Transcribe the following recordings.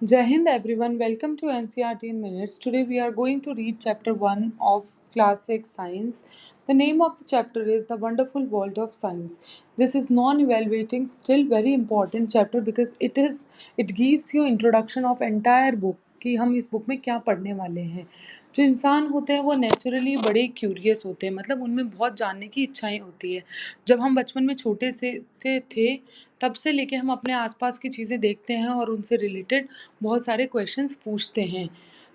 Jai Hind everyone, welcome to NCRT in Minutes. Today we are going to read chapter 1 of Class 6 Science. The name of the chapter is The Wonderful World of Science. This is non-evaluating, still very important chapter because it gives you introduction of entire book कि हम इस book में क्या पढ़ने वाले हैं। जो इंसान होते हैं वो नेचुरली बड़े क्यूरियस होते हैं, मतलब उनमें बहुत जानने की इच्छाएं होती है। जब हम बचपन में छोटे से थे तब से लेके हम अपने आसपास की चीज़ें देखते हैं और उनसे रिलेटेड बहुत सारे क्वेश्चंस पूछते हैं।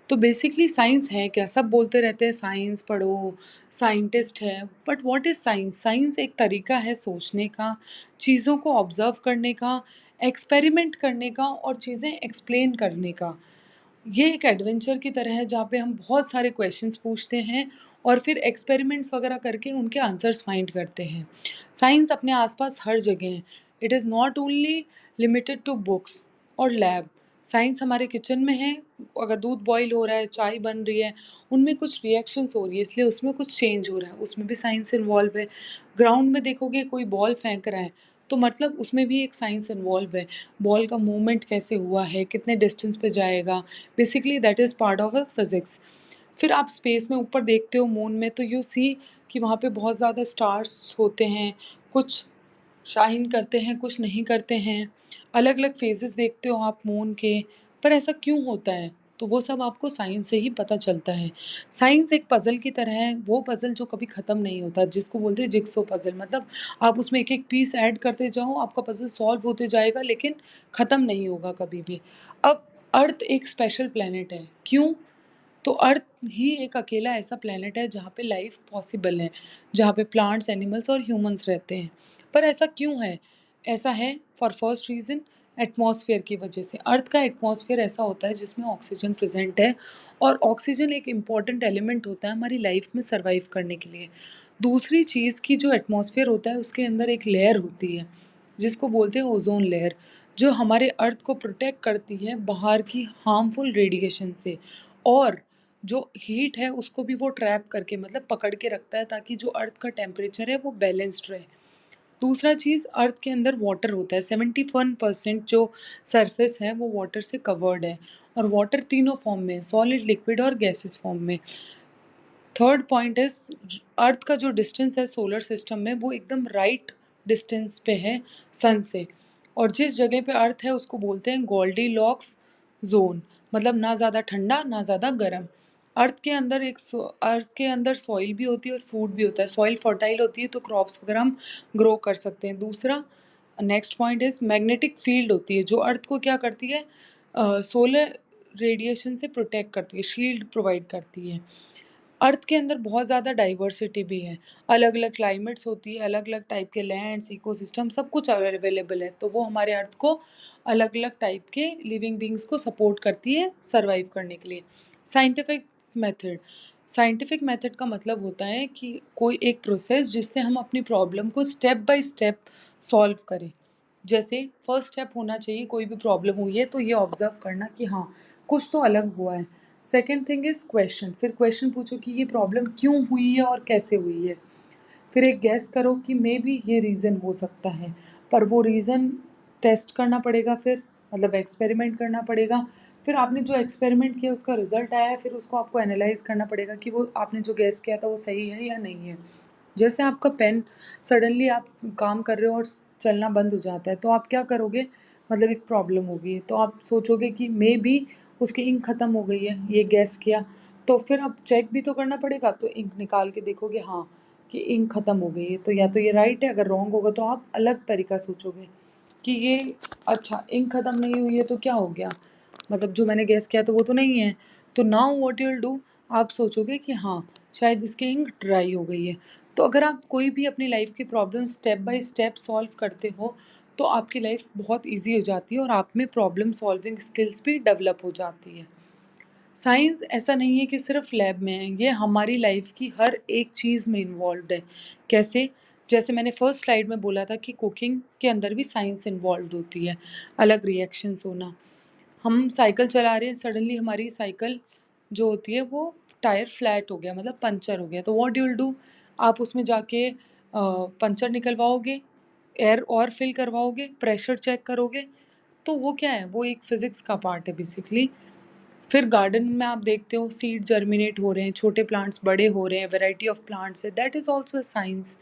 तो बेसिकली साइंस है क्या? सब बोलते रहते हैं साइंस पढ़ो, साइंटिस्ट है, but what is science? Science एक तरीका है सोचने का, चीज़ों को ऑब्जर्व करने का, एक्सपेरिमेंट करने का और चीज़ें एक्सप्लेन करने का। ये एक एडवेंचर की तरह है जहाँ पे हम बहुत सारे क्वेश्चंस पूछते हैं और फिर एक्सपेरिमेंट्स वगैरह करके उनके आंसर्स फाइंड करते हैं। साइंस अपने आसपास हर जगह है। It is not only limited to books और लैब। साइंस हमारे किचन में है। अगर दूध बॉईल हो रहा है, चाय बन रही है, उनमें कुछ रिएक्शंस हो रही है, इसलिए उसमें कुछ चेंज हो रहा है, उसमें भी साइंस इन्वॉल्व है। ग्राउंड में देखोगे कोई बॉल फेंक रहा है, तो मतलब उसमें भी एक साइंस इन्वॉल्व है। बॉल का मूवमेंट कैसे हुआ है, कितने डिस्टेंस पे जाएगा, basically that is part of a physics. फिर आप स्पेस में ऊपर देखते हो मून में, तो यू सी कि वहाँ पे बहुत ज़्यादा स्टार्स होते हैं, कुछ शाइन करते हैं, कुछ नहीं करते हैं। अलग अलग फेजेस देखते हो आप मून के। पर ऐसा क्यों होता है? तो वो सब आपको साइंस से ही पता चलता है। साइंस एक पजल की तरह है, वो पजल जो कभी ख़त्म नहीं होता, जिसको बोलते हैं जिग्सो पजल। मतलब आप उसमें एक एक पीस ऐड करते जाओ, आपका पजल सॉल्व होते जाएगा, लेकिन ख़त्म नहीं होगा कभी भी। अब अर्थ एक स्पेशल प्लेनेट है। क्यों? तो अर्थ ही एक अकेला ऐसा प्लेनेट है जहाँ पे लाइफ पॉसिबल है, जहाँ पे प्लांट्स, एनिमल्स और ह्यूमंस रहते हैं। पर ऐसा क्यों है? ऐसा है फॉर फर्स्ट रीज़न, एटमॉस्फेयर की वजह से। अर्थ का एटमॉस्फेयर ऐसा होता है जिसमें ऑक्सीजन प्रेजेंट है, और ऑक्सीजन एक इम्पॉर्टेंट एलिमेंट होता है हमारी लाइफ में सर्वाइव करने के लिए। दूसरी चीज़ की जो एटमॉस्फेयर होता है उसके अंदर एक लेयर होती है जिसको बोलते हैं ओजोन लेयर, जो हमारे अर्थ को प्रोटेक्ट करती है बाहर की हार्मफुल रेडिएशन से। और जो हीट है उसको भी वो ट्रैप करके, मतलब पकड़ के रखता है, ताकि जो अर्थ का टेम्परेचर है वो बैलेंस्ड रहे। दूसरा चीज़, अर्थ के अंदर वाटर होता है। 71% जो सरफेस है वो वाटर से कवर्ड है, और वाटर तीनों फॉर्म में, सॉलिड, लिक्विड और गैसेस फॉर्म में। थर्ड पॉइंट इज, अर्थ का जो डिस्टेंस है सोलर सिस्टम में वो एकदम राइट डिस्टेंस पे है सन से। और जिस जगह पे अर्थ है उसको बोलते हैं गोल्डी लॉक्स जोन, मतलब ना ज़्यादा ठंडा ना ज़्यादा गर्म। अर्थ के अंदर सॉइल भी होती है और फूड भी होता है। सॉइल फर्टाइल होती है तो क्रॉप्स वगैरह हम ग्रो कर सकते हैं। दूसरा, next point is magnetic field होती है जो अर्थ को क्या करती है, सोलर रेडिएशन से प्रोटेक्ट करती है, शील्ड प्रोवाइड करती है। अर्थ के अंदर बहुत ज़्यादा डाइवर्सिटी भी है, अलग अलग क्लाइमेट्स होती है, अलग अलग टाइप के लैंड्स, इकोसिस्टम, सब कुछ अवेलेबल है, तो वो हमारे अर्थ को अलग अलग टाइप के लिविंग बींग्स को सपोर्ट करती है सर्वाइव करने के लिए। साइंटिफिक मेथड, साइंटिफिक मेथड का मतलब होता है कि कोई एक प्रोसेस जिससे हम अपनी प्रॉब्लम को स्टेप बाय स्टेप सॉल्व करें। जैसे फर्स्ट स्टेप होना चाहिए, कोई भी प्रॉब्लम हुई है तो ये ऑब्जर्व करना कि हाँ कुछ तो अलग हुआ है। सेकेंड थिंग इज क्वेश्चन, फिर क्वेश्चन पूछो कि ये प्रॉब्लम क्यों हुई है और कैसे हुई है। फिर एक गैस करो कि मे बी ये रीज़न हो सकता है, पर वो रीज़न टेस्ट करना पड़ेगा, फिर मतलब एक्सपेरिमेंट करना पड़ेगा। फिर आपने जो एक्सपेरिमेंट किया उसका रिजल्ट आया है, फिर उसको आपको एनालाइज करना पड़ेगा कि वो आपने जो गैस किया था वो सही है या नहीं है। जैसे आपका पेन, सडनली आप काम कर रहे हो और चलना बंद हो जाता है, तो आप क्या करोगे? मतलब एक प्रॉब्लम होगी तो आप सोचोगे कि मे बी उसकी इंक ख़त्म हो गई है, ये गैस किया। तो फिर अब चेक भी तो करना पड़ेगा, तो इंक निकाल के देखोगे हाँ कि इंक ख़त्म हो गई है, तो या तो ये राइट है। अगर रॉन्ग होगा तो आप अलग तरीका सोचोगे कि ये, अच्छा इंक ख़त्म नहीं हुई है तो क्या हो गया, मतलब जो मैंने गैस किया तो वो तो नहीं है। तो now what you will do, आप सोचोगे कि हाँ शायद इसकी इंक ड्राई हो गई है। तो अगर आप कोई भी अपनी लाइफ की problem step by step solve करते हो तो आपकी लाइफ बहुत इजी हो जाती है और आप में प्रॉब्लम सॉल्विंग स्किल्स भी डेवलप हो जाती है। साइंस ऐसा नहीं है कि सिर्फ लैब में है, ये हमारी लाइफ की हर एक चीज़ में इन्वॉल्व है। कैसे? जैसे मैंने फर्स्ट स्लाइड में बोला था कि कुकिंग के अंदर भी साइंस इन्वॉल्व होती है, अलग रिएक्शंस होना। हम साइकिल चला रहे हैं, सडनली हमारी साइकिल जो होती है वो टायर फ्लैट हो गया, मतलब पंचर हो गया, तो व्हाट यू विल डू, आप उसमें जाके पंचर निकलवाओगे, एयर और फिल करवाओगे, प्रेशर चेक करोगे, तो वो क्या है, वो एक फिजिक्स का पार्ट है बेसिकली। फिर गार्डन में आप देखते हो सीड जर्मिनेट हो रहे हैं, छोटे प्लांट्स बड़े हो रहे हैं, वैरायटी ऑफ प्लांट्स है, that is also a science.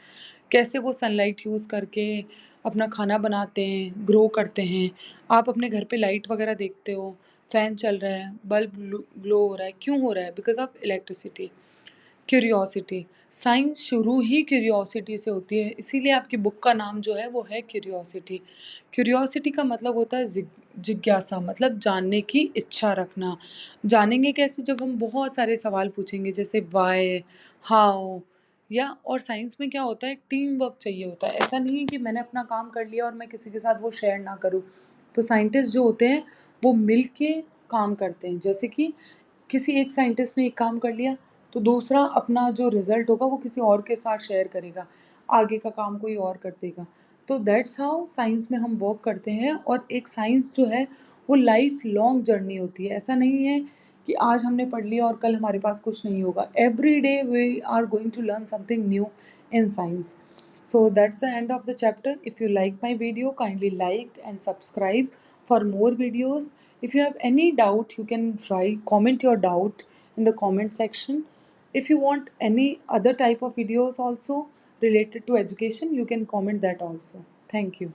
कैसे वो सनलाइट यूज़ करके अपना खाना बनाते हैं, ग्रो करते हैं। आप अपने घर पे लाइट वगैरह देखते हो, फैन चल रहा है, बल्ब ग्लो हो रहा है, क्यों हो रहा है? Because of electricity. Curiosity, science शुरू ही क्यूरियोसिटी से होती है, इसीलिए आपकी बुक का नाम जो है वो है क्यूरियोसिटी। क्यूरियोसिटी का मतलब होता है जिज्ञासा, मतलब जानने की इच्छा रखना। जानेंगे कैसे? जब हम बहुत सारे सवाल पूछेंगे, जैसे वाई, हाउ, या और साइंस में क्या होता है, टीम वर्क चाहिए होता है। ऐसा नहीं है कि मैंने अपना काम कर लिया और मैं किसी के साथ वो शेयर ना करूँ। तो साइंटिस्ट जो होते हैं वो मिल के काम करते हैं। जैसे कि किसी एक साइंटिस्ट ने एक काम कर लिया, तो दूसरा अपना जो रिजल्ट होगा वो किसी और के साथ शेयर करेगा, आगे का काम कोई और कर देगा। तो दैट्स हाउ साइंस में हम वर्क करते हैं। और एक साइंस जो है वो लाइफ लॉन्ग जर्नी होती है। ऐसा नहीं है कि आज हमने पढ़ लिया और कल हमारे पास कुछ नहीं होगा। Every day we are going to learn something new in science. So that's the end of the chapter. If you like my video, kindly like and subscribe for more videos. If you have any doubt, you can comment your doubt in the comment section. If you want any other type of videos also related to education, you can comment that also. Thank you.